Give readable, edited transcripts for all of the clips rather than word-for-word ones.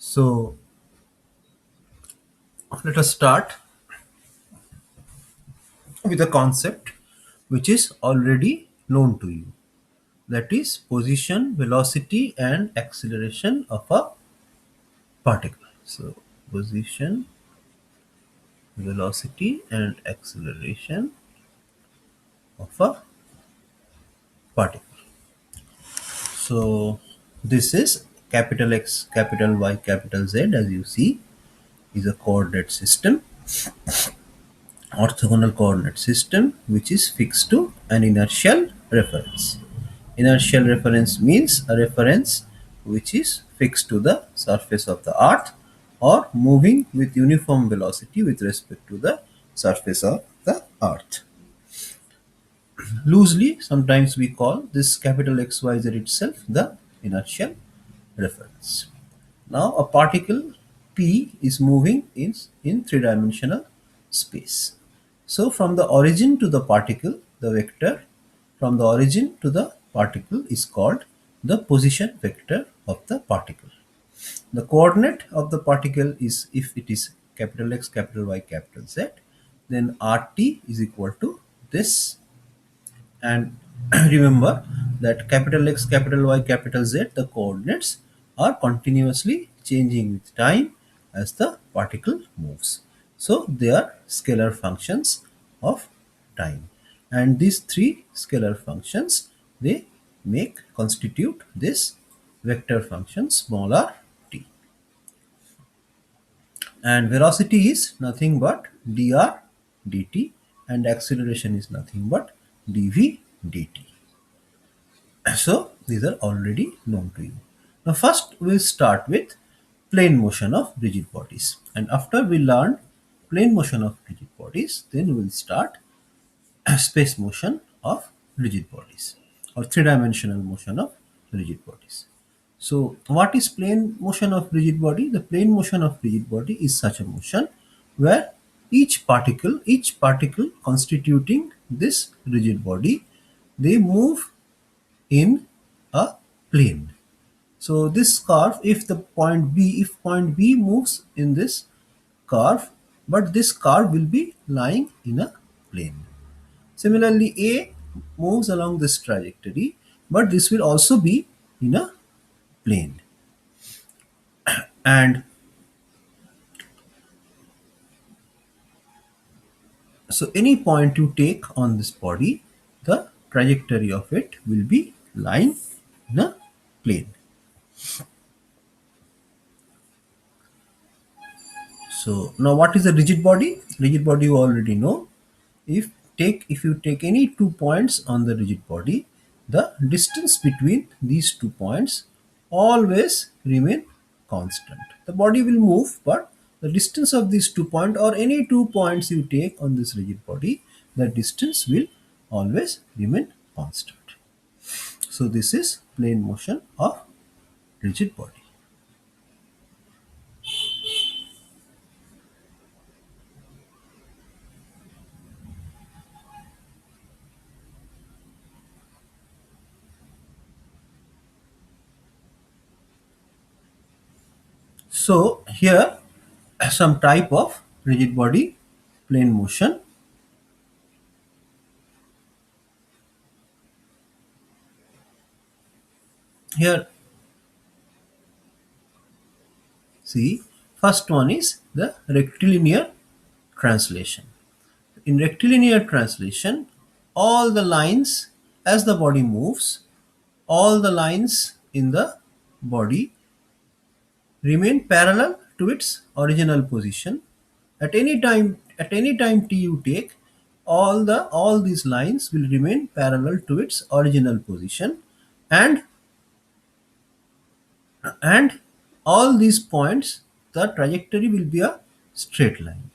So let us start with a concept which is already known to you. That is position, velocity and acceleration of a particle. So position, velocity and acceleration of a particle. So this is capital X, capital Y, capital Z, as you see, is a coordinate system, orthogonal coordinate system, which is fixed to an inertial reference. Inertial reference means a reference which is fixed to the surface of the earth or moving with uniform velocity with respect to the surface of the earth. Loosely, sometimes we call this capital XYZ itself the inertial reference. Now, a particle P is moving in three-dimensional space. So, from the origin to the particle, the vector from the origin to the particle is called the position vector of the particle. The coordinate of the particle is, if it is capital X, capital Y, capital Z, then RT is equal to this. And remember that capital X, capital Y, capital Z, the coordinates are continuously changing with time as the particle moves. So they are scalar functions of time. And these three scalar functions, they constitute this vector function small r t. And velocity is nothing but dr dt, and acceleration is nothing but dv dt. So these are already known to you. Now first we'll start with plane motion of rigid bodies, and after we learn plane motion of rigid bodies, then we'll start space motion of rigid bodies, or three-dimensional motion of rigid bodies. So what is plane motion of rigid body? The plane motion of rigid body is such a motion where each particle constituting this rigid body, they move in a plane. So this curve, if point B moves in this curve, but this curve will be lying in a plane. Similarly, A moves along this trajectory, but this will also be in a plane. And so any point you take on this body, the trajectory of it will be lying in a plane. So now what is a rigid body? Rigid body you already know. If you take any 2 points on the rigid body, the distance between these 2 points always remain constant. The body will move, but the distance of these 2 points, or any 2 points you take on this rigid body, the distance will always remain constant. So this is plane motion of rigid body. So here some type of rigid body plane motion. Here, see, first one is the rectilinear translation. In rectilinear translation, all the lines, as the body moves, all the lines in the body remain parallel to its original position. At any time t you take, all these lines will remain parallel to its original position, and and all these points, the trajectory will be a straight line.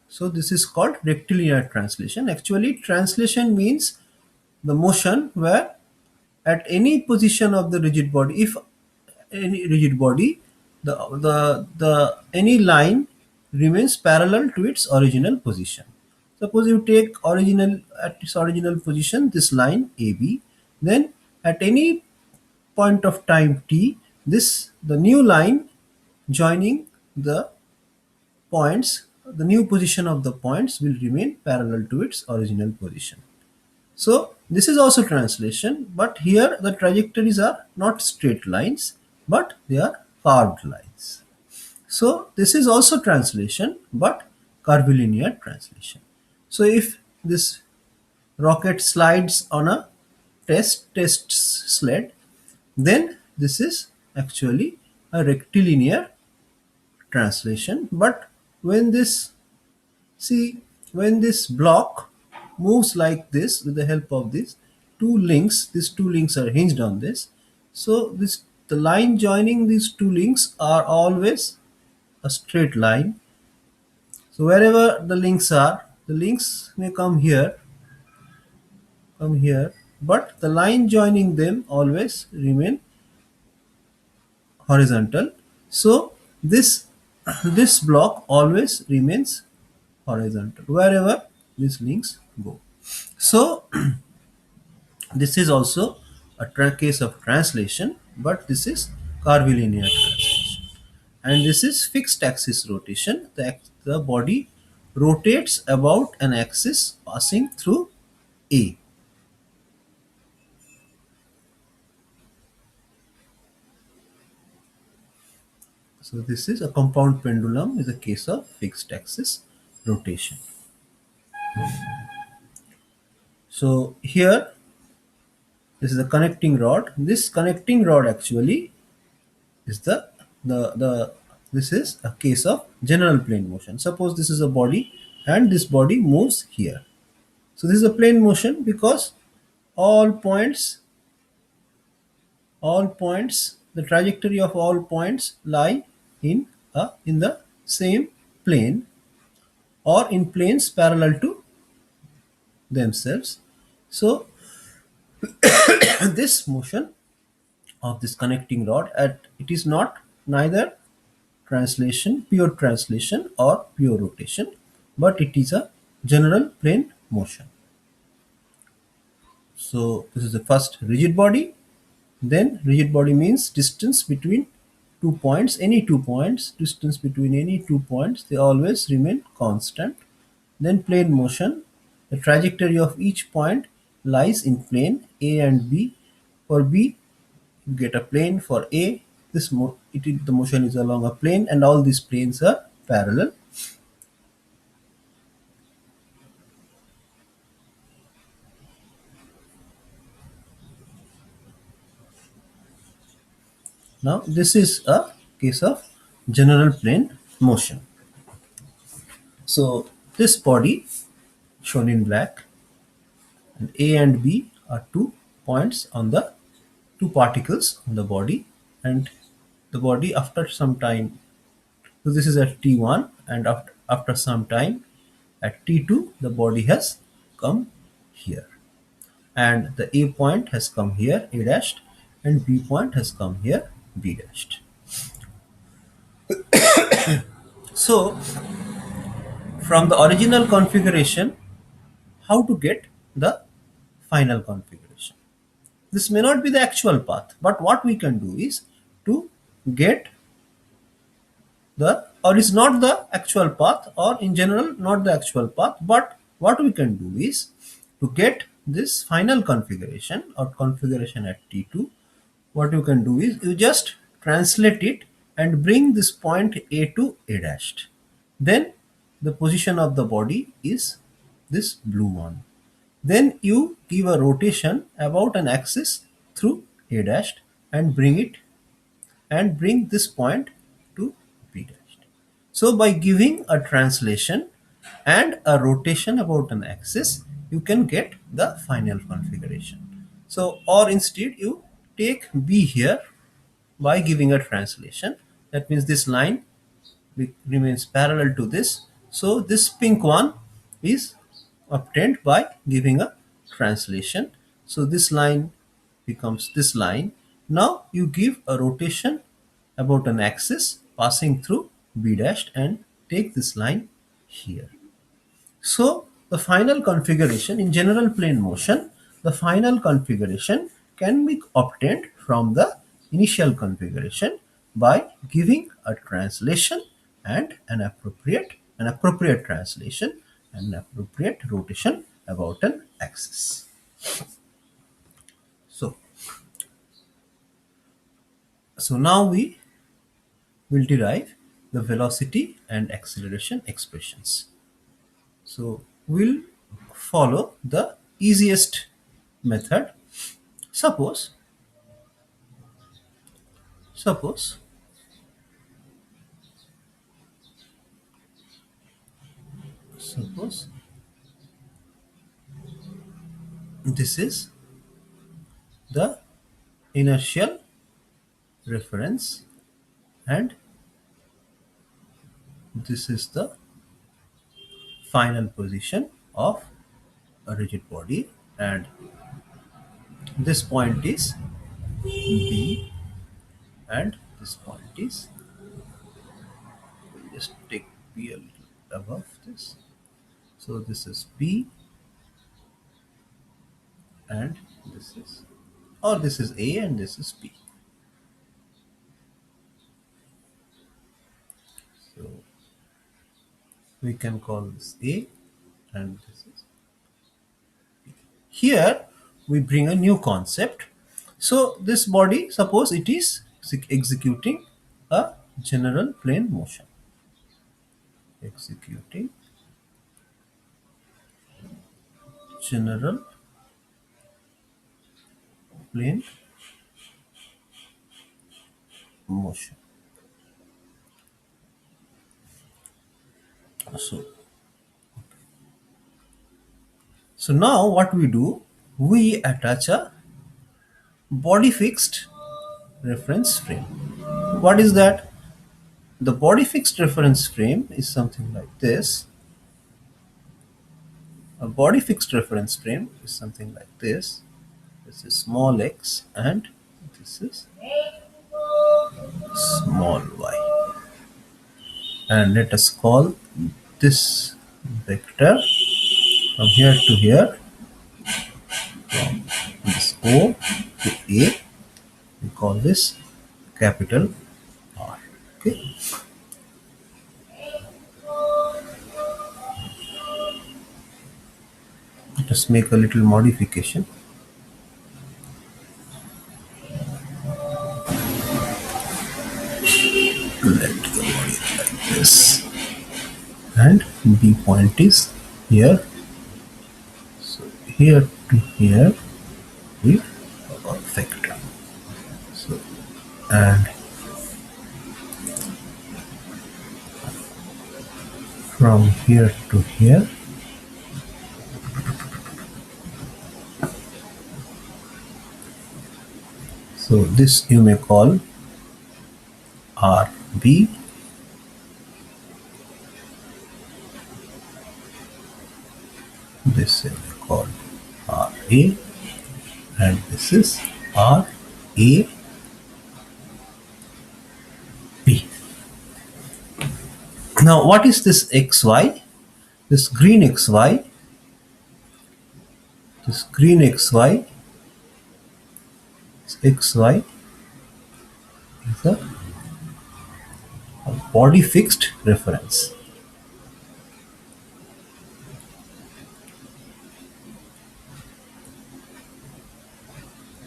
So this is called rectilinear translation. Actually, translation means the motion where at any position of the rigid body, if any rigid body, the any line remains parallel to its original position. Suppose you take original at its original position this line AB, then at any point of time t, this the new line joining the points, the new position of the points will remain parallel to its original position. So this is also translation, but here the trajectories are not straight lines, but they are carved lines. So this is also translation, but curvilinear translation. So if this rocket slides on a test sled, then this is actually a rectilinear translation. But when this see when this block moves like this with the help of these two links are hinged on this. So this the line joining these two links are always a straight line. So wherever the links are, the links may come here, but the line joining them always remain horizontal. So this this block always remains horizontal wherever these links go. So this is also a case of translation, but this is curvilinear translation. And this is fixed axis rotation. The body rotates about an axis passing through A. So this is a compound pendulum is a case of fixed axis rotation. So here this is a connecting rod. This connecting rod actually is the this is a case of general plane motion. Suppose this is a body and this body moves here. So this is a plane motion because all points the trajectory of all points lie in the same plane or in planes parallel to themselves. So this motion of this connecting rod at it is not neither pure translation or pure rotation, but it is a general plane motion. So this is the first rigid body. Then rigid body means distance between 2 points, any 2 points, distance between any 2 points, they always remain constant. Then plane motion, the trajectory of each point lies in plane A and B. For B, you get a plane. For A, the motion is along a plane, and all these planes are parallel. Now this is a case of general plane motion. So this body shown in black, and A and B are 2 points on the two particles on the body, and the body after some time, so this is at T1, and after some time at T2 the body has come here, and the A point has come here, A dashed, and B point has come here, B dashed. So from the original configuration, how to get the final configuration? This may not be the actual path, but what we can do is to get the or is not the actual path, or in general not the actual path, but what we can do is to get this final configuration or configuration at T2. What you can do is you just translate it and bring this point A to A dashed. Then the position of the body is this blue one. Then you give a rotation about an axis through A dashed and bring this point to B dashed. So by giving a translation and a rotation about an axis, you can get the final configuration. So or instead you take B here by giving a translation. That means this line remains parallel to this. So this pink one is obtained by giving a translation. So this line becomes this line. Now you give a rotation about an axis passing through B dashed and take this line here. So the final configuration in general plane motion, the final configuration can be obtained from the initial configuration by giving a translation and an appropriate translation and an appropriate rotation about an axis. So, so now we will derive the velocity and acceleration expressions. So we'll follow the easiest method. Suppose, suppose, suppose this is the inertial reference and this is the final position of a rigid body, and this point is B and this point is, we'll just take B a little above this. So this is B and this is, or this is A and this is B. So we can call this A and this is, here we bring a new concept. So this body, suppose it is executing a general plane motion, executing general plane motion. So now what we do, we attach a body fixed reference frame. What is that? The body fixed reference frame is something like this. A body fixed reference frame is something like this. This is small x and this is small y. And let us call this vector from here to here, from this O to A, we call this capital R. Okay. Let us make a little modification. Let the body like this, and B point is here. So here to here we have a vector. So, and from here to here, so this you may call RB, this you may call RA, and this is RAB. Now what is this XY? This green XY, this green XY, this XY is a body fixed reference.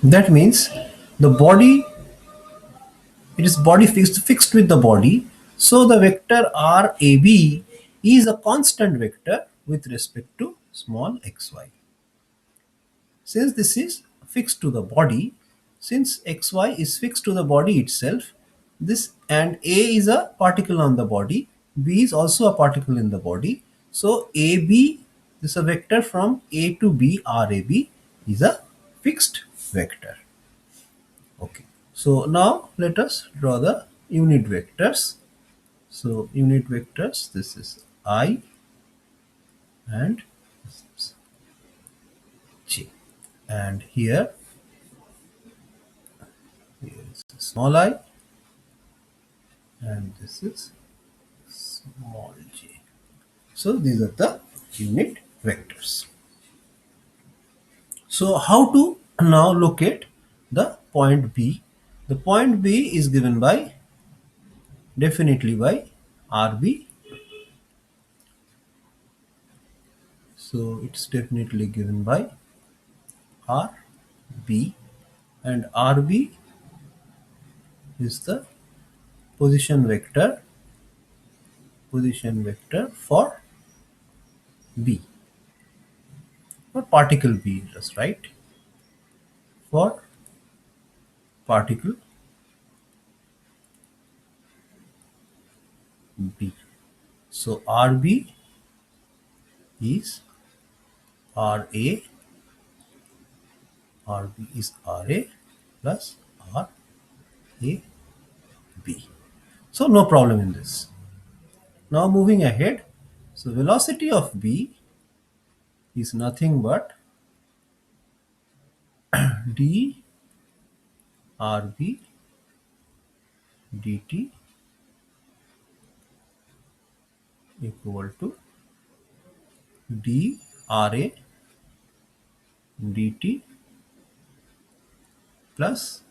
That means the body, it is body fixed with the body. So the vector RAB is a constant vector with respect to small xy. Since this is fixed to the body, since xy is fixed to the body itself, this, and A is a particle on the body, B is also a particle in the body. So AB, this is a vector from A to B, RAB is a fixed vector. Okay. So now let us draw the unit vectors. So unit vectors, this is I and this is J. And here is small I and this is small j. So these are the unit vectors. So how to now locate the point B? The point B is given by definitely by RB. So it's definitely given by RB, and RB is the position vector for B, for particle B, just right, for particle B. So RB is RA, RB is RA plus RAB. So no problem in this. Now moving ahead, so velocity of B is nothing but d RB dt equal to d RA dt plus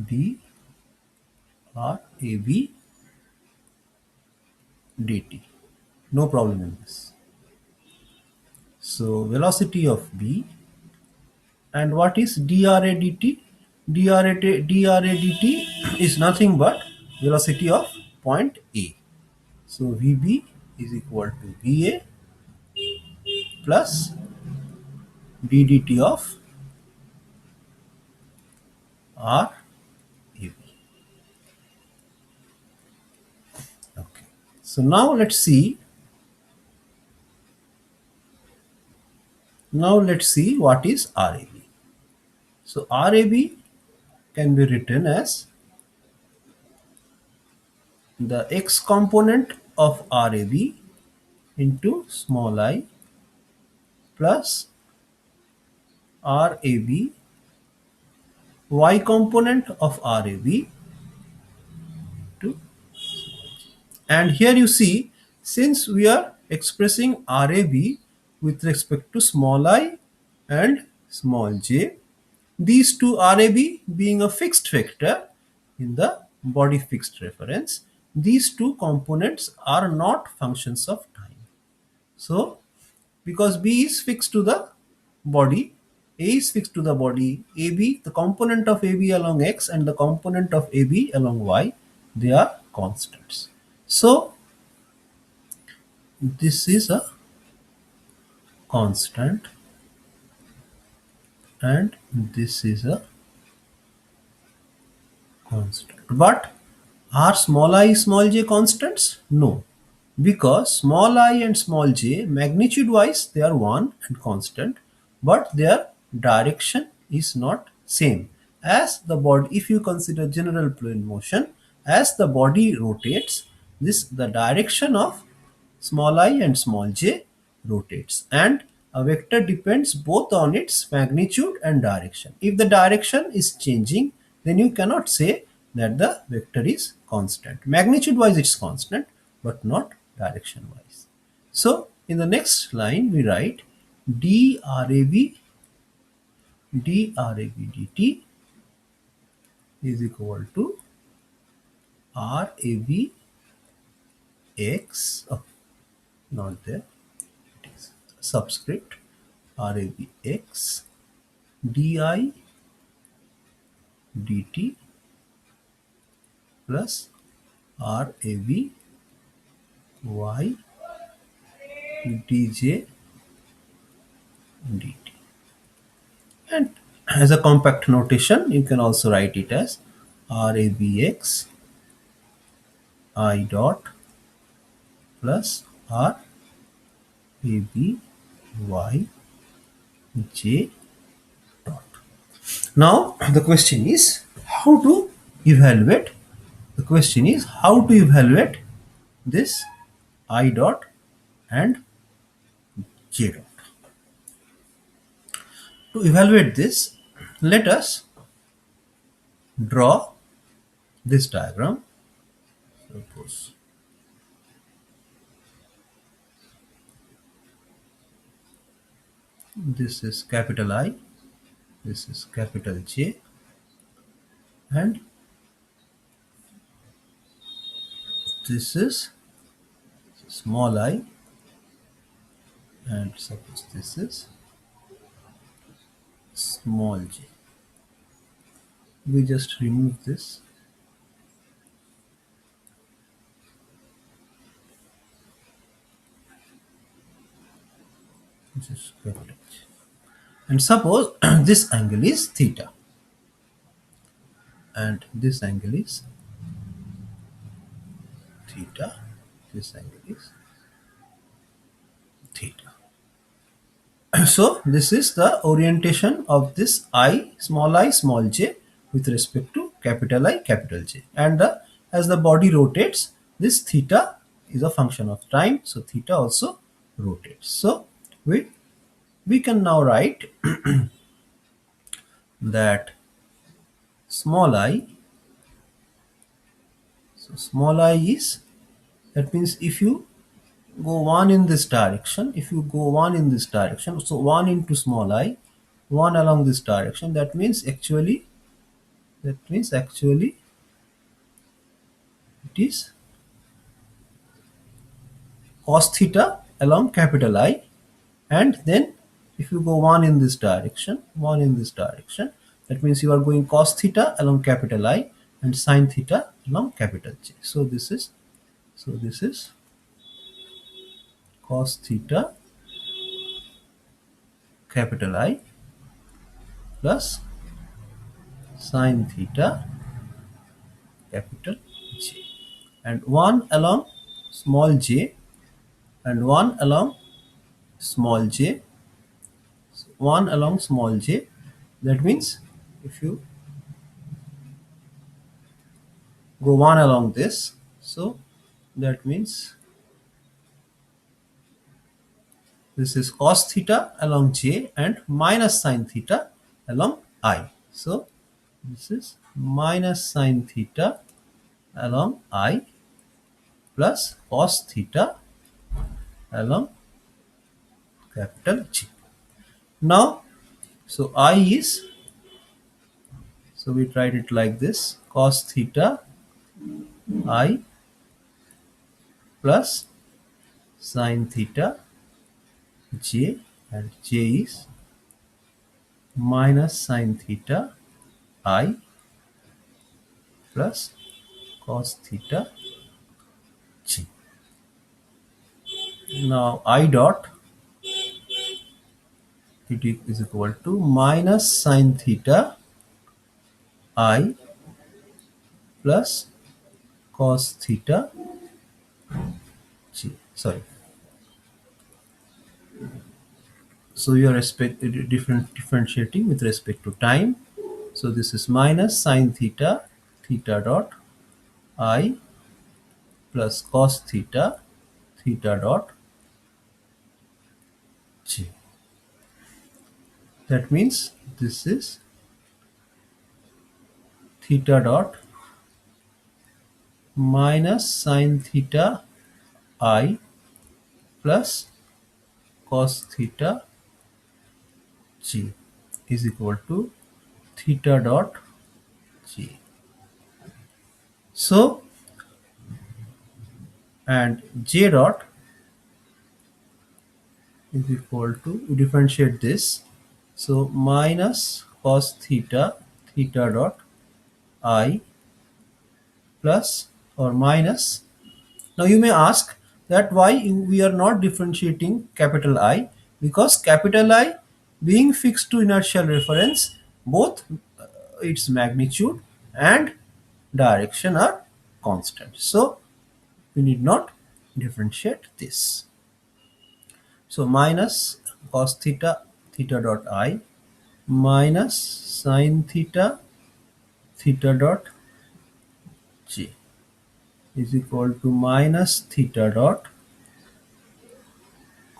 d RAB dt. No problem in this. So velocity of B, and what is dRA dt? dRA dt is nothing but velocity of point A. So VB is equal to VA plus ddt of RAB. Okay. So now let's see. Now let's see what is RAB. So RAB can be written as the x component of RAB into small I plus RAB y component of RAB to, and here you see, since we are expressing RAB with respect to small I and small j, these two RAB being a fixed vector in the body fixed reference, these two components are not functions of time. So because B is fixed to the body, A is fixed to the body, AB, the component of AB along x and the component of AB along y, they are constants. So this is a constant and this is a constant. But are small I, small j constants? No. Because small I and small j, magnitude wise, they are 1 and constant, but their direction is not same. As the body, if you consider general plane motion, as the body rotates, the direction of small I and small j rotates, and a vector depends both on its magnitude and direction. If the direction is changing, then you cannot say that the vector is constant. Magnitude wise it's constant, but not direction wise. So in the next line we write drab dt is equal to rab x, oh, not there, it is subscript rab x di dt plus rab y dj dt. And as a compact notation, you can also write it as rabx I dot plus rab y j dot. Now the question is how to evaluate. The question is how to evaluate this I dot and j dot. To evaluate this, let us draw this diagram. Suppose this is capital I, this is capital J, and this is small I, and suppose this is small j. We just remove this. Just capital H. And suppose this angle is theta, and this angle is theta, this angle is theta. So this is the orientation of this I small j with respect to capital I capital J, and as the body rotates, this theta is a function of time, so theta also rotates. So we can now write that small I, so small I is, that means if you go one in this direction, if you go one in this direction, so one into small I, one along this direction, that means actually it is cos theta along capital I, and then if you go one in this direction, that means you are going cos theta along capital I and sin theta along capital J. So this is cos theta capital I plus sin theta capital J, and one along small j and one along small j, one along small j. That means if you go one along this, so that means this is cos theta along j and minus sin theta along I. So this is minus sin theta along I plus cos theta along capital J. Now, so I is, so we write it like this, cos theta I plus sin theta j, and j is minus sin theta I plus cos theta j. Now I dot, it is equal to minus sin theta I plus cos theta j. Sorry. So you are differentiating with respect to time. So this is minus sin theta dot I plus cos theta dot j. That means this is theta dot minus sin theta I plus cos theta j is equal to theta dot j. So, and j dot is equal to, we differentiate this, so minus cos theta dot I plus or minus. Now you may ask that why we are not differentiating capital I, because capital I being fixed to inertial reference, both its magnitude and direction are constant, so we need not differentiate this. So minus cos theta dot I minus sin theta dot j is equal to minus theta dot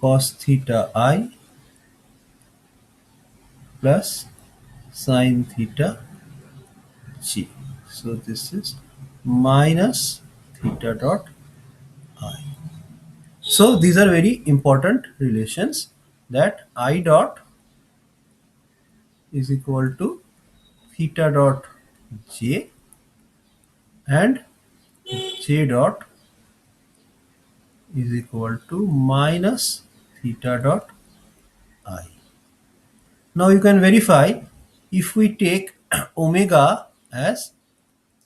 cos theta I plus sin theta j. So this is minus theta dot I. So these are very important relations, that I dot is equal to theta dot j, and j dot is equal to minus theta dot I. Now you can verify if we take omega as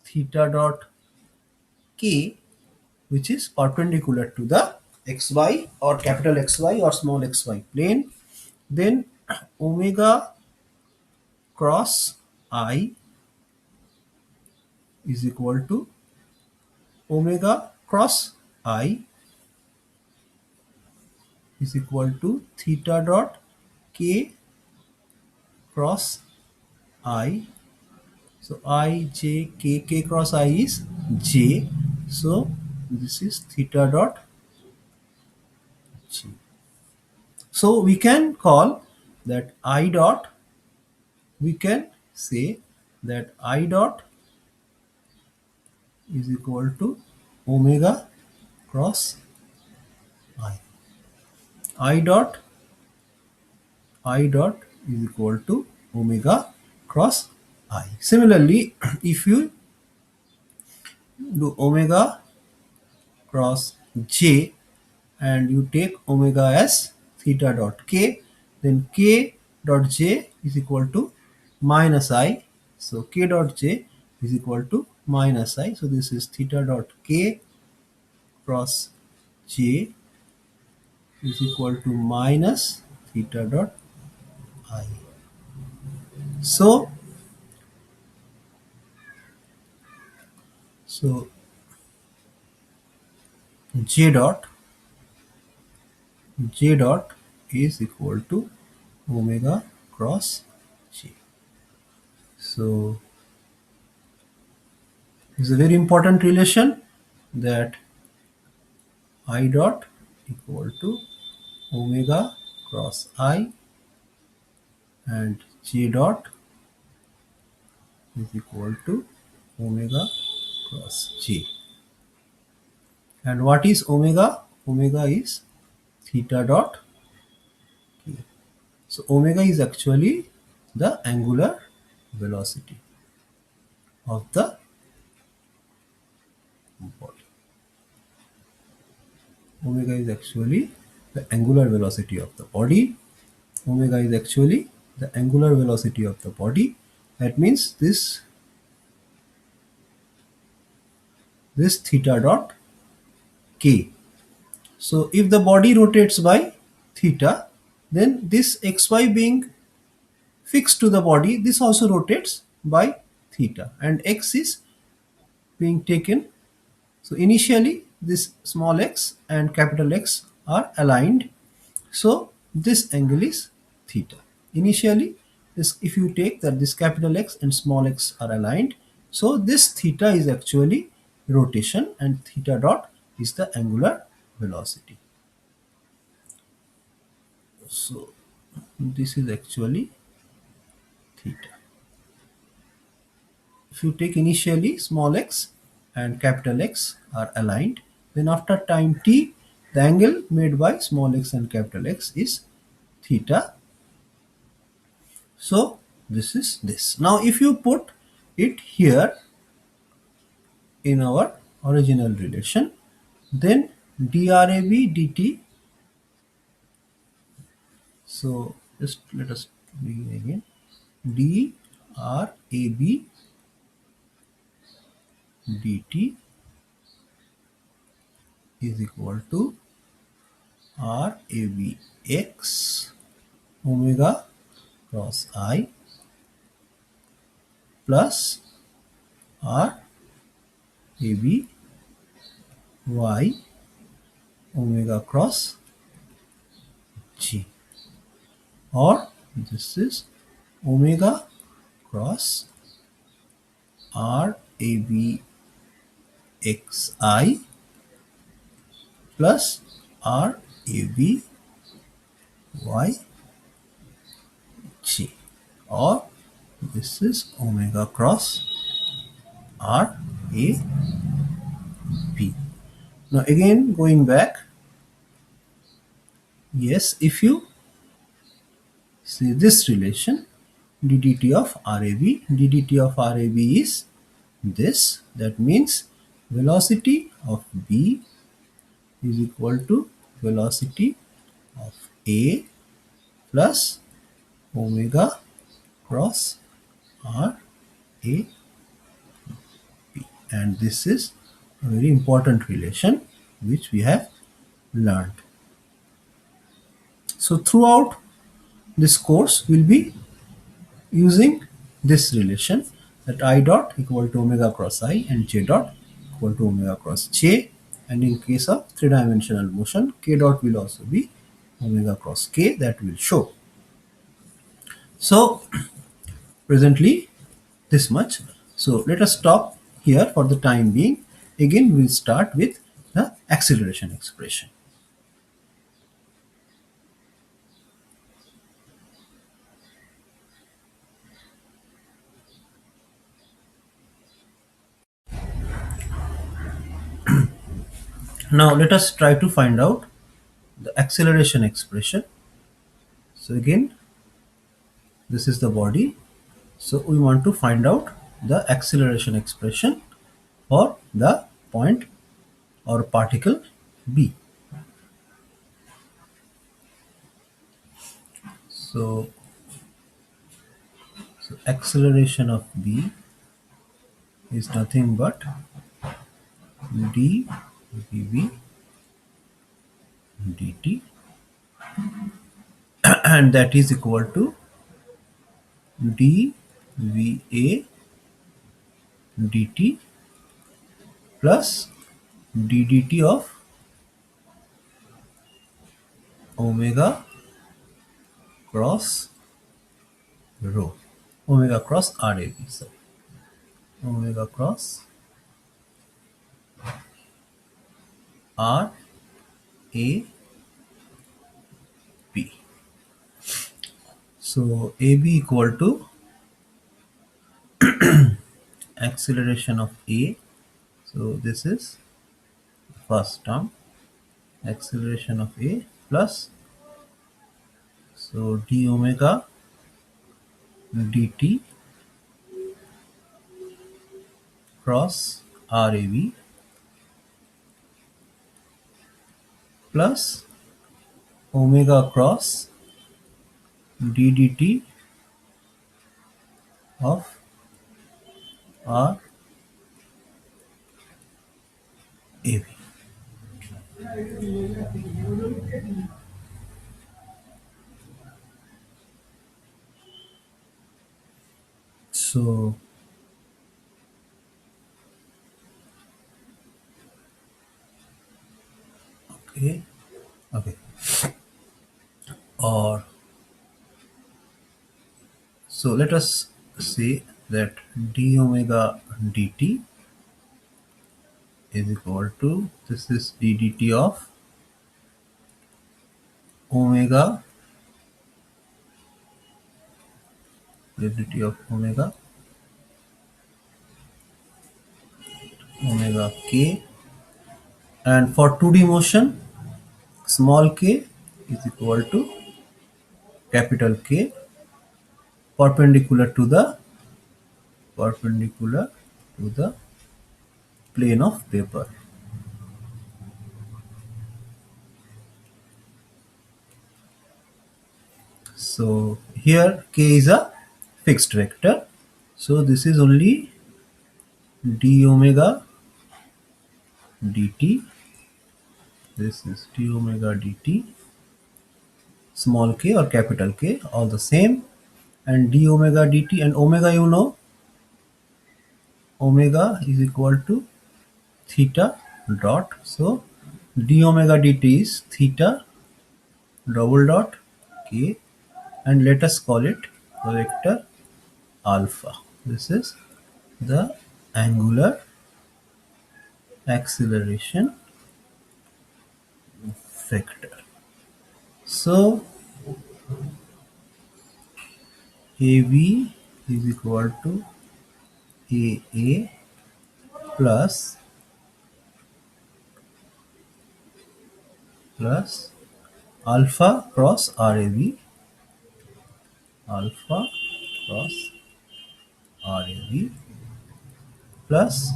theta dot k, which is perpendicular to the xy or capital XY or small xy plane, then omega cross I is equal to omega cross I is equal to theta dot k cross I. So I j k cross I is j. So this is theta dot j. So we can call that I dot. We can say that I dot is equal to omega cross I. I dot is equal to omega cross I. Similarly, if you do omega cross j and you take omega as theta dot k, then k dot j is equal to minus I. So k dot j is equal to minus I. So this is theta dot k cross j is equal to minus theta dot I. So so j dot is equal to omega cross j. So it's a very important relation that I dot equal to omega cross I and j dot is equal to omega cross j. And what is omega? Omega is theta dot k. So omega is actually the angular velocity of the body. Omega is actually the angular velocity of the body. Omega is actually the angular velocity of the body. That means this theta dot k. So if the body rotates by theta, then this xy being fixed to the body, this also rotates by theta, and x is being taken. So initially this small x and capital X are aligned. So this angle is theta. Initially, this, if you take that this capital X and small x are aligned, so this theta is actually rotation and theta dot is the angular velocity. So this is actually theta. If you take initially small x and capital X are aligned, then after time t, the angle made by small x and capital X is theta. So this is this. Now if you put it here in our original relation, then drab dt. So just let us begin again. drab dt is equal to rabx omega cross I plus raby omega cross g, or this is omega cross rabxi plus rabyg, or this is omega cross rab. Now again going back, yes, if you see this relation, ddt of RAB. ddt of RAB is this. That means velocity of B is equal to velocity of A plus omega cross R A, and this is a very important relation which we have learned. So throughout this course we'll be using this relation, that I dot equal to omega cross I and j dot equal to omega cross j, and in case of three-dimensional motion k dot will also be omega cross k, that will show. So presently this much. So let us stop here for the time being. Again we'll start with the acceleration expression. Now let us try to find out the acceleration expression. So again, this is the body. So we want to find out the acceleration expression for the point or particle B. So, acceleration of B is nothing but d dv dt, and that is equal to dva dt plus ddt of omega cross rho, omega cross RAB, sorry, omega cross RAB. So AB equal to acceleration of A. So this is first term, acceleration of A plus, so d omega dt cross RAB plus omega cross ddt of RAB. So okay, okay, or so let us say that d omega dt is equal to, this is ddt of omega, ddt of omega k, and for 2D motion small k is equal to capital K perpendicular to the plane of paper. So here k is a fixed vector, so this is only d omega dt, this is d omega dt, small k or capital K, all the same, and d omega dt, and omega, you know, omega is equal to theta dot, so d omega dt is theta double dot k, and let us call it the vector alpha. This is the angular acceleration vector. So AB is equal to AA plus alpha cross RAB, alpha cross RAV plus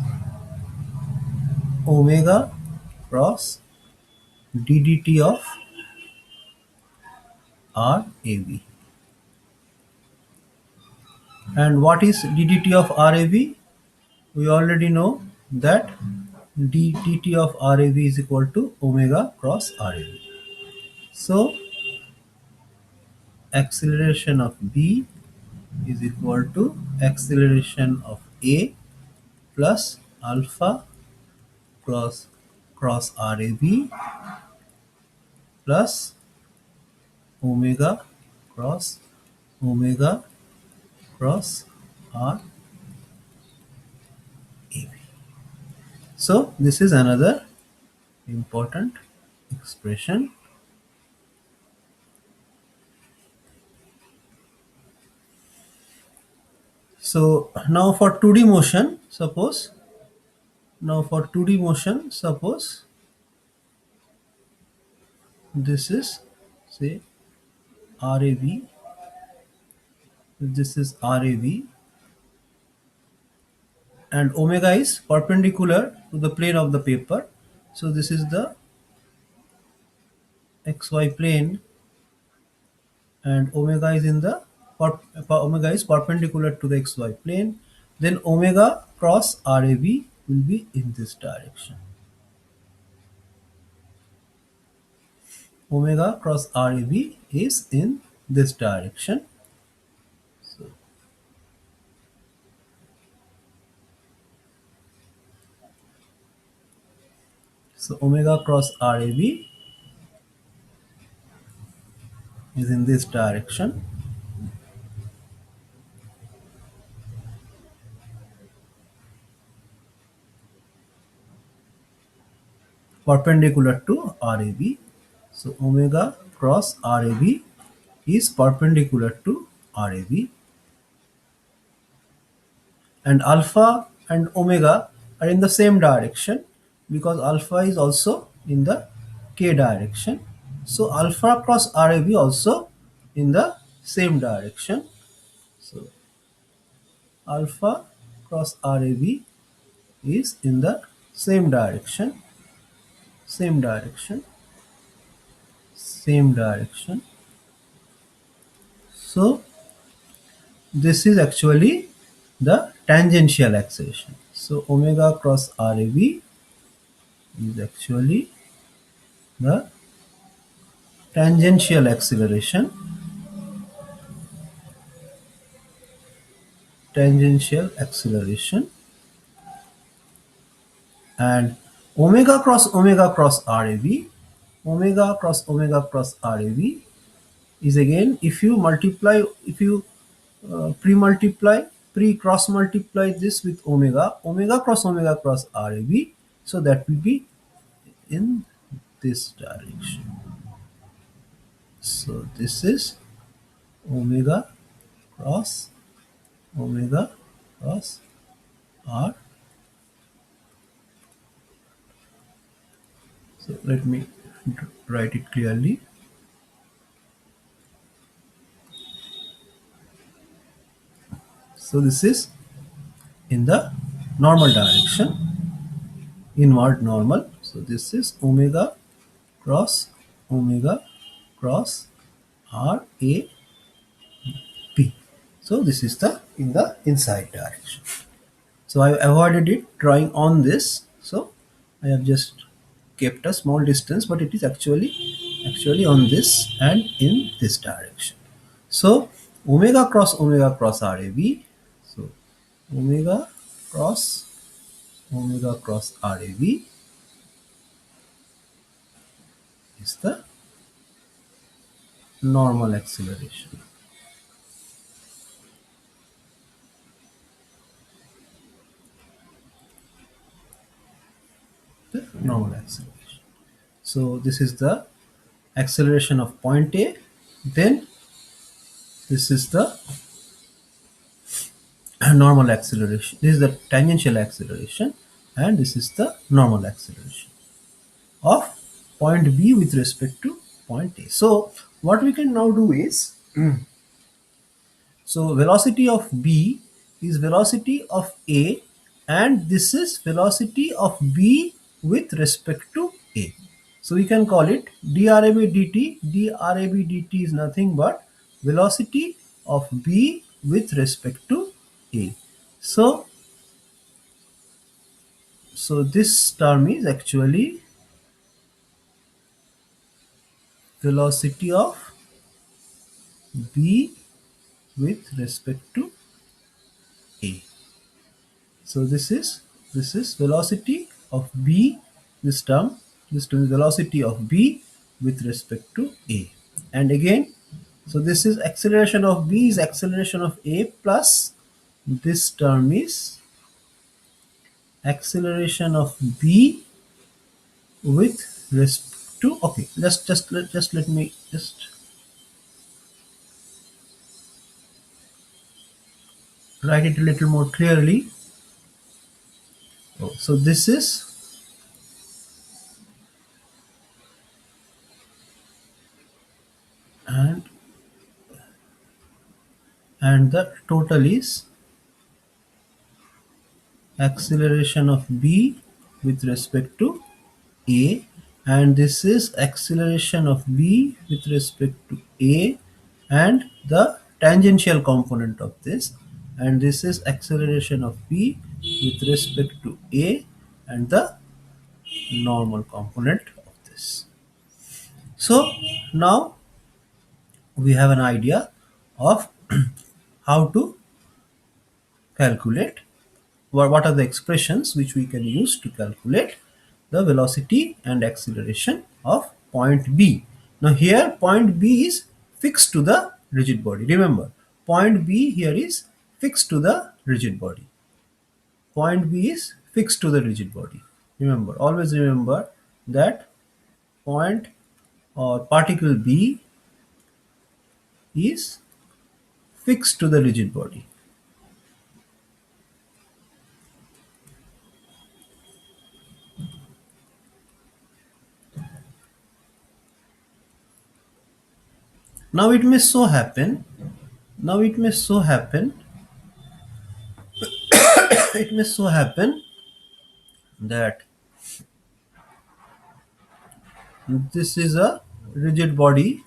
omega cross ddt of RAV. And what is ddt of RAV? We already know that ddt of RAV is equal to omega cross RAV. So acceleration of B is equal to acceleration of A plus alpha cross RAV plus omega cross omega cross RAV. So this is another important expression. So now for 2D motion, suppose this is, say, RAV, this is RAV, and omega is perpendicular to the plane of the paper. So this is the xy plane, and omega is perpendicular to the xy plane. Then omega cross RAV will be in this direction. Omega cross RAV is in this direction. So omega cross RAV is in this direction. Perpendicular to RAV. So omega cross RAV is perpendicular to RAV, and alpha and omega are in the same direction because alpha is also in the k direction. So alpha cross RAV also in the same direction. So alpha cross RAV is in the same direction, same direction, same direction. So this is actually the tangential acceleration. So omega cross RAV is actually the tangential acceleration, tangential acceleration, and omega cross RAV, omega cross RAV is, again, if you multiply, if you pre-cross multiply this with omega cross RAV, so that will be in this direction. So this is omega cross R. So let me write it clearly. So this is in the normal direction, inward normal. So this is omega cross R A P. So this is the in the inside direction. So I avoided it drawing on this. So I have just kept a small distance, but it is actually on this and in this direction. So omega cross RAV. So omega cross RAV is the normal acceleration. The normal acceleration. So this is the acceleration of point A. Then this is the normal acceleration. This is the tangential acceleration, and this is the normal acceleration of point B with respect to point A. So what we can now do is, So velocity of B is velocity of A, and this is velocity of B with respect to A. So we can call it drab dt. Drab dt is nothing but velocity of B with respect to A. So this term is actually velocity of B with respect to A. So this is velocity of B. This term is velocity of B with respect to A. And again, so this is acceleration of B is acceleration of A plus this term is acceleration of B with respect to, okay, just let me just write it a little more clearly. Oh, so this is, and the total is acceleration of B with respect to A, and this is acceleration of B with respect to A and the tangential component of this, and this is acceleration of B with respect to A and the normal component of this. So now we have an idea of how to calculate what are the expressions which we can use to calculate the velocity and acceleration of point B. Now here point B is fixed to the rigid body. Remember, point B here is fixed to the rigid body. Point B is fixed to the rigid body. Remember, always remember that point or particle B is fixed to the rigid body. Now it may so happen, now it may so happen, it may so happen that this is a rigid body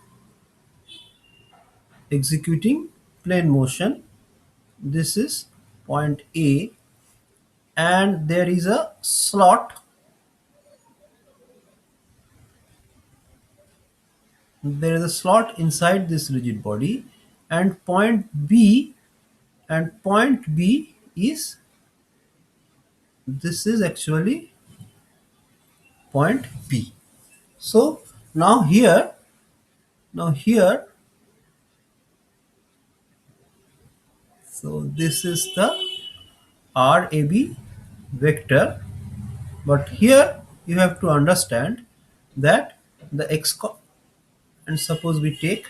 executing plane motion. This is point A, and there is a slot. There is a slot inside this rigid body, and point B is, this is actually point B. So now here, so this is the RAB vector, but here you have to understand that the and suppose we take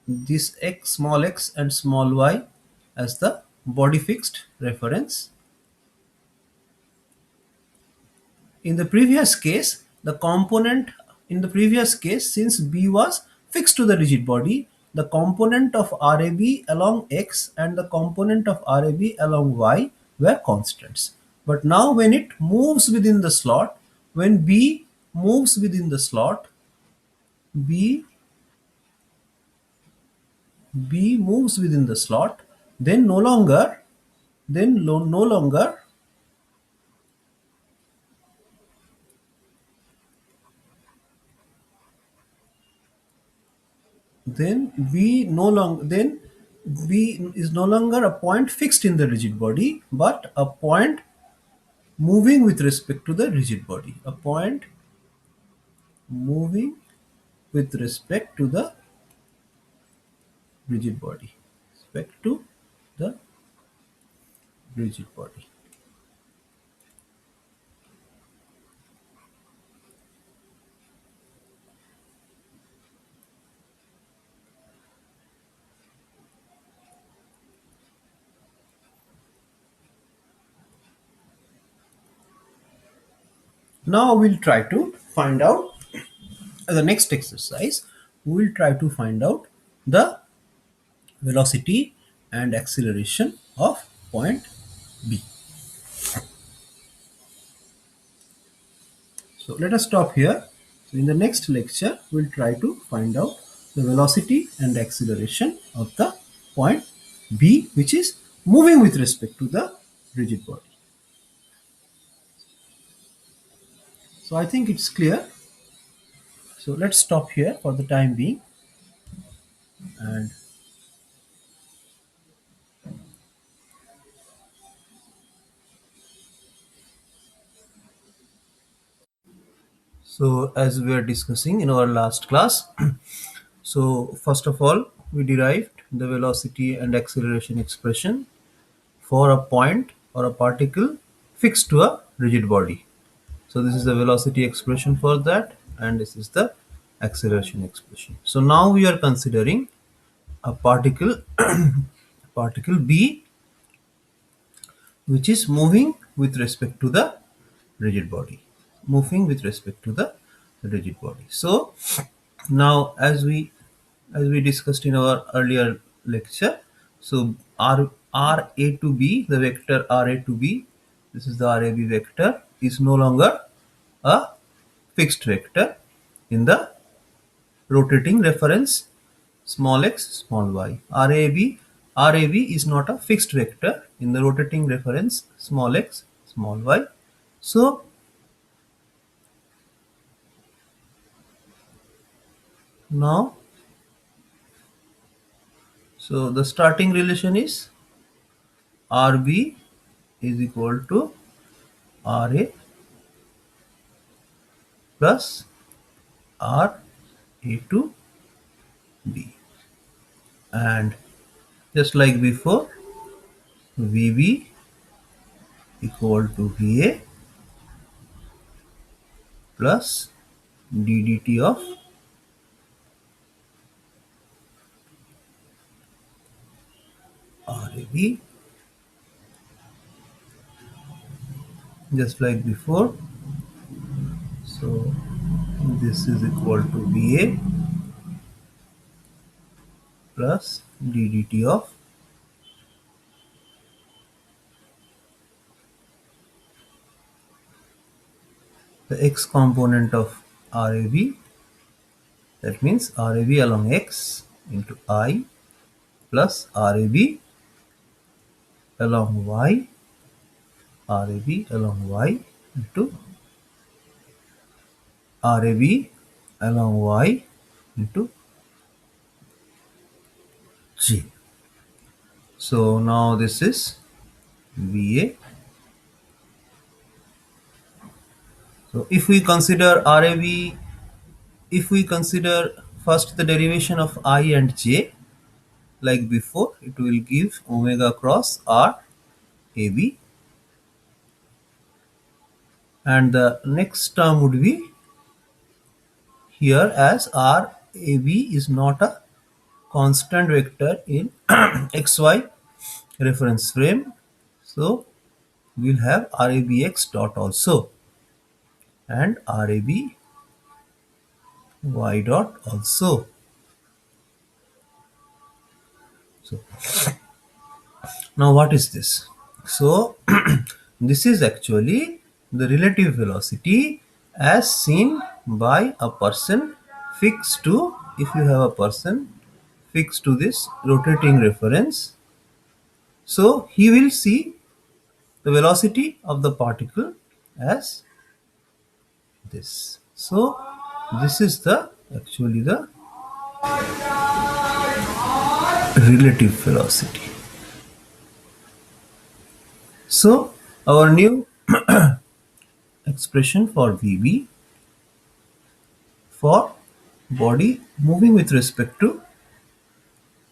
this x, small x and small y as the body fixed reference. In the previous case, the component in the previous case, since B was fixed to the rigid body, the component of RAB along x and the component of RAB along y were constants. But now when it moves within the slot, when B moves within the slot, B B moves within the slot, then no longer then B is no longer a point fixed in the rigid body, but a point moving with respect to the rigid body. A point moving with respect to the rigid body. Respect to the rigid body. Now we'll try to find out the next exercise. We will try to find out the velocity and acceleration of point B. So let us stop here. So in the next lecture, we'll try to find out the velocity and acceleration of the point B, which is moving with respect to the rigid body. So I think it's clear. So let's stop here for the time being. And so as we were discussing in our last class, so first of all, we derived the velocity and acceleration expression for a point or a particle fixed to a rigid body. So this is the velocity expression for that, and this is the acceleration expression. So now we are considering a particle particle B, which is moving with respect to the rigid body, moving with respect to the rigid body. So now as we discussed in our earlier lecture, so r a to b, the vector r a to b, this is the rab vector, is no longer a fixed vector in the rotating reference small x small y. Rab is not a fixed vector in the rotating reference small x small y. So now, so the starting relation is Rb is equal to Ra plus Ra to b, and just like before, Vb equal to Va plus ddt of Rab, just like before. So this is equal to Va plus ddt of the x component of Rab, that means Rab along x into I plus Rab along y, Rab along y into Rab along y into g. So now this is Va. So if we consider Rab, if we consider first the derivation of I and j, like before, it will give omega cross R AB, and the next term would be here, as R AB is not a constant vector in xy reference frame, so we'll have RABX dot also and RABY dot also. So now what is this? So this is actually the relative velocity as seen by a person fixed to, if you have a person fixed to this rotating reference, so he will see the velocity of the particle as this. So this is the actually the relative velocity. So our new expression for Vb for body moving with respect to,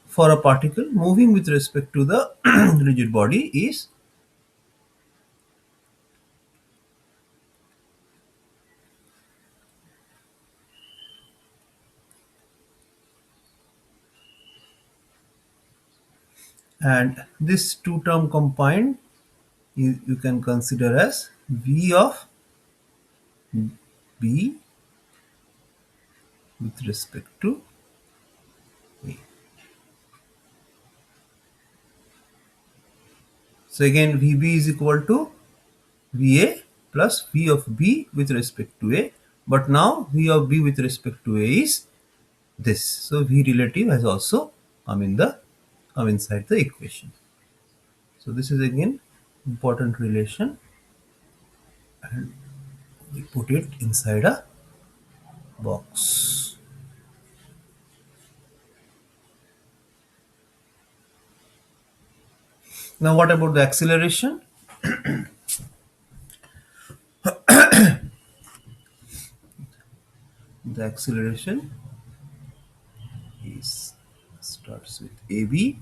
for a particle moving with respect to the rigid body is and this two term combined you can consider as V of b with respect to a. So again Vb is equal to Va plus V of B with respect to A. But now V of B with respect to A is this. So V relative has also come inside the equation. So this is again important relation, and we put it inside a box. Now what about the acceleration? The acceleration is starts with AB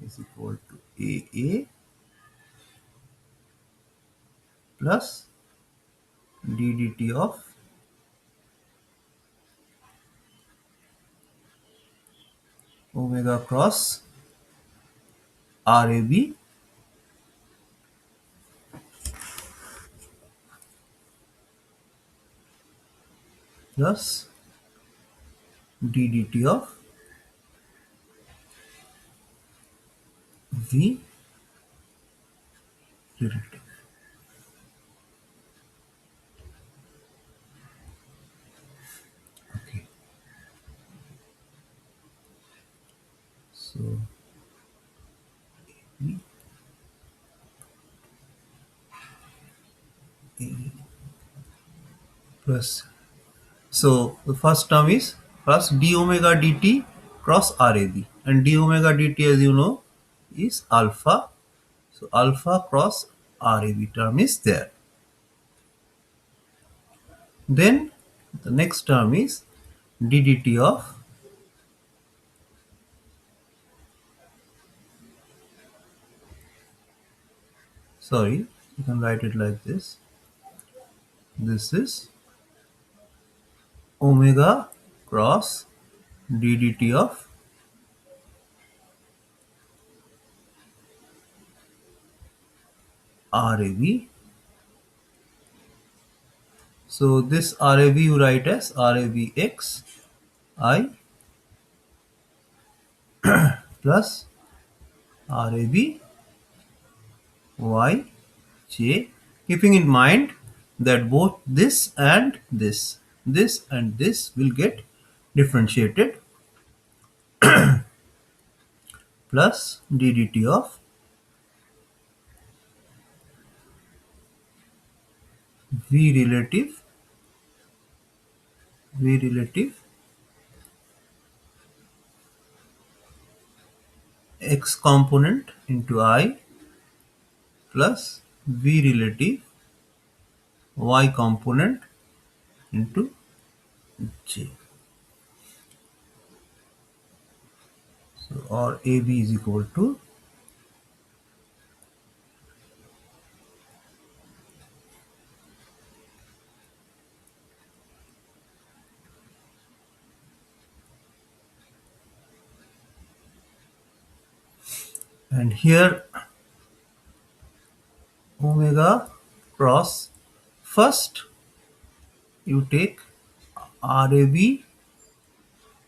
is equal to AA plus d dt of omega cross RAB plus d dt of V relative. Okay, so V A plus, so the first term is first d omega dt cross RAB, and d omega dt as you know is alpha. So alpha cross RAB term is there. Then the next term is d dt of, sorry, you can write it like this. This is omega cross d dt of RAB. So this RAB you write as RAB x I plus RAB y j, keeping in mind that both this and this will get differentiated, plus d dt of v relative x component into I plus v relative y component into j. So or AB is equal to, and here omega cross, first you take RAB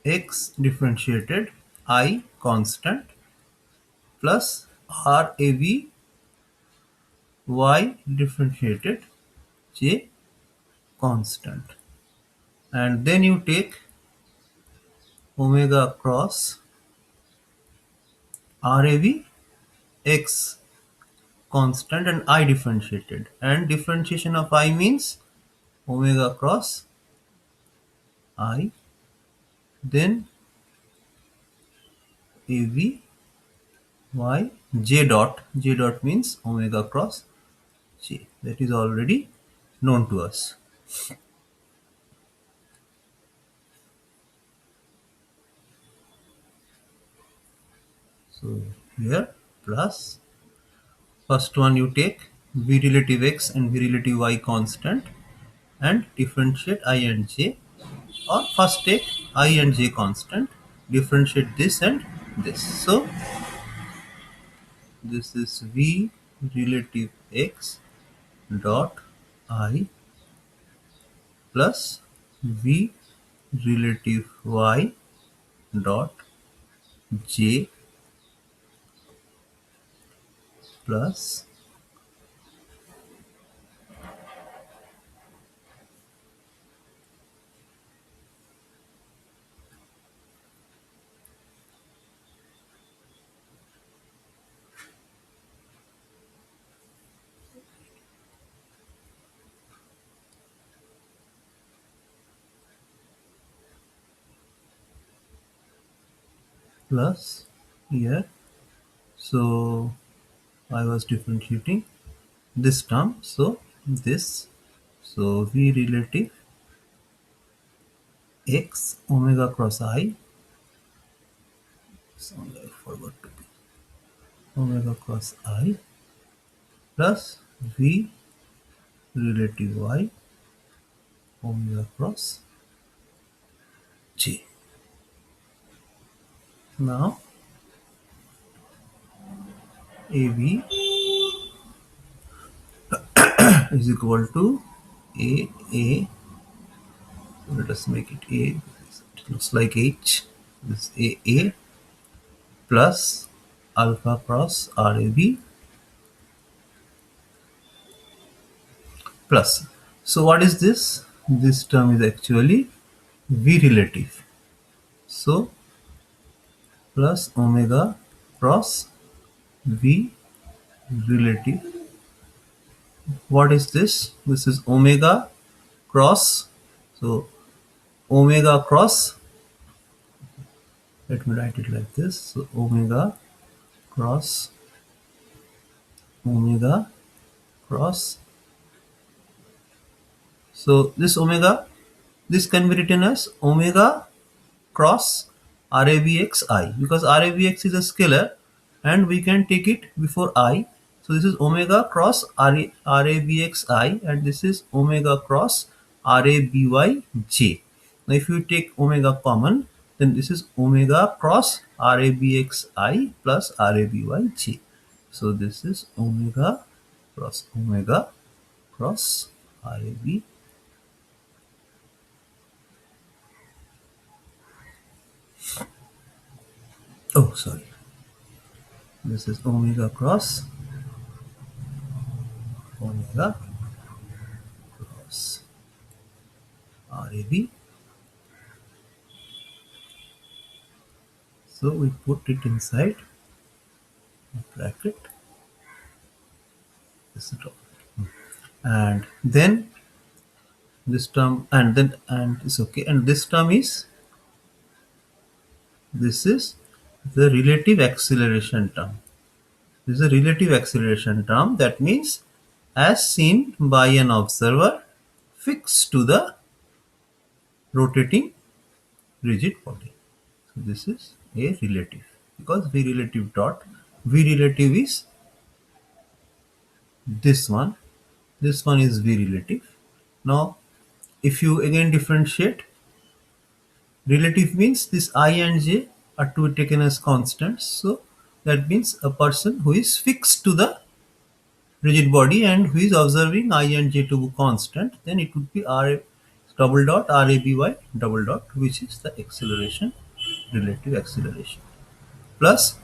x differentiated I constant plus RAB y differentiated j constant, and then you take omega cross RAB x constant and I differentiated, and differentiation of I means omega cross I, then AV y j dot means omega cross j, that is already known to us. So here plus, first one you take v relative x and v relative y constant and differentiate I and j, or first take I and j constant, differentiate this and this. So this is v relative x dot I plus V relative Y dot J plus plus here. So I was differentiating this term, so this, so V relative x omega cross I, so I forgot to be omega cross I plus V relative y omega cross j. Now AB is equal to A, let us make it A, it looks like H, this A plus alpha cross RAB plus. So what is this? This term is actually V relative. So plus omega cross V relative. What is this? This is omega cross. So omega cross, let me write it like this. So omega cross omega cross. So this omega, this can be written as omega cross RABXI, because RABX is a scalar and we can take it before I. So this is omega cross RABXI and this is omega cross RABYJ. Now if you take omega common, then this is omega cross RABXI plus RABYJ. So this is omega cross RAB. Oh, sorry. This is omega cross omega cross RAB. So we put it inside a bracket. This is all. And then this term, and then and it's okay. And this term is, this is the relative acceleration term. This is a relative acceleration term. That means as seen by an observer fixed to the rotating rigid body. So this is a relative, because V relative dot V relative is this one. This one is V relative. Now if you again differentiate, relative means this I and j are to be taken as constants. So that means a person who is fixed to the rigid body and who is observing I and j to be constant, then it would be R double dot RABY double dot, which is the acceleration, relative acceleration, plus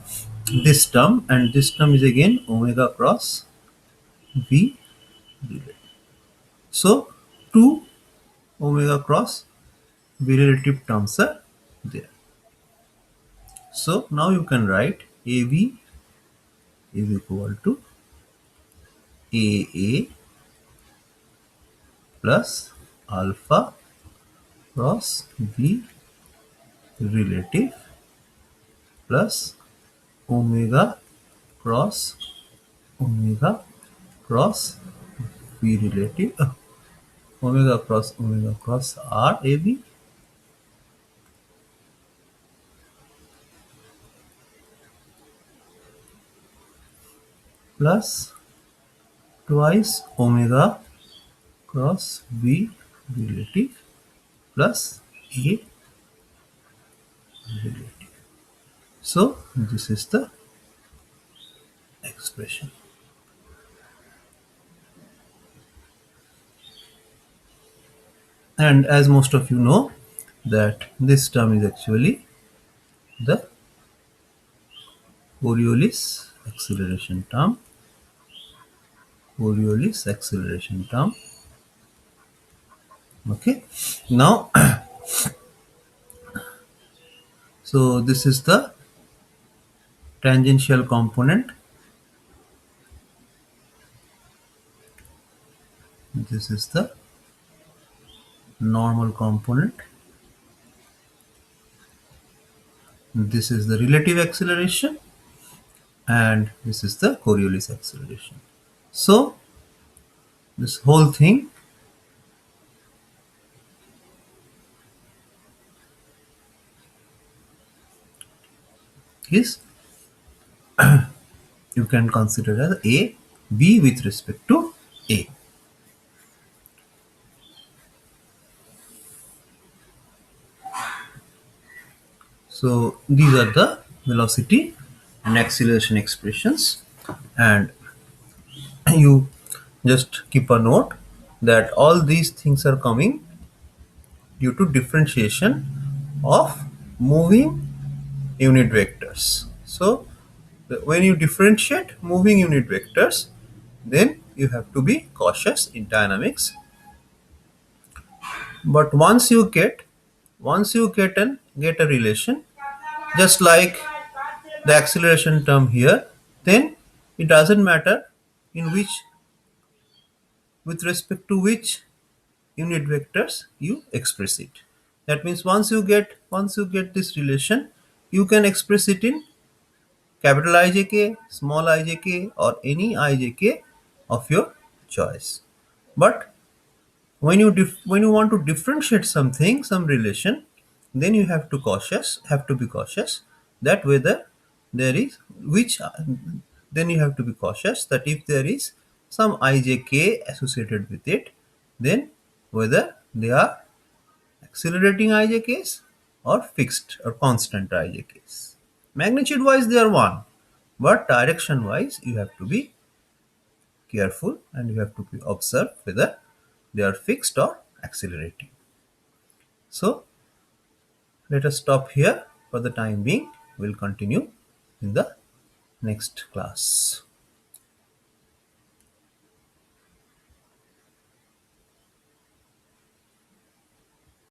this term, and this term is again omega cross V relative. So two omega cross V relative terms are there. So now you can write AB is equal to AA plus alpha cross V relative plus omega cross omega cross V relative, omega cross RAB plus twice omega cross V relative plus A relative. So this is the expression. And as most of you know, that this term is actually the Coriolis acceleration term. Coriolis acceleration term. Okay. Now, so this is the tangential component. This is the normal component. This is the relative acceleration, and this is the Coriolis acceleration. So this whole thing is, you can consider as A, B with respect to A. So these are the velocity and acceleration expressions, and you just keep a note that all these things are coming due to differentiation of moving unit vectors. So when you differentiate moving unit vectors, then you have to be cautious in dynamics. But once you get a relation, just like the acceleration term here, then it doesn't matter in which, with respect to which unit vectors you express it. That means once you get this relation, you can express it in capital Ijk, small ijk, or any ijk of your choice. But when you want to differentiate something, some relation, then you have to be cautious that whether there is which then you have to be cautious that if there is some ijk associated with it, then whether they are accelerating ijks or fixed or constant ijks. Magnitude wise they are one, but direction wise you have to be careful and you have to be observe whether they are fixed or accelerating. So let us stop here for the time being. We'll continue in the next class.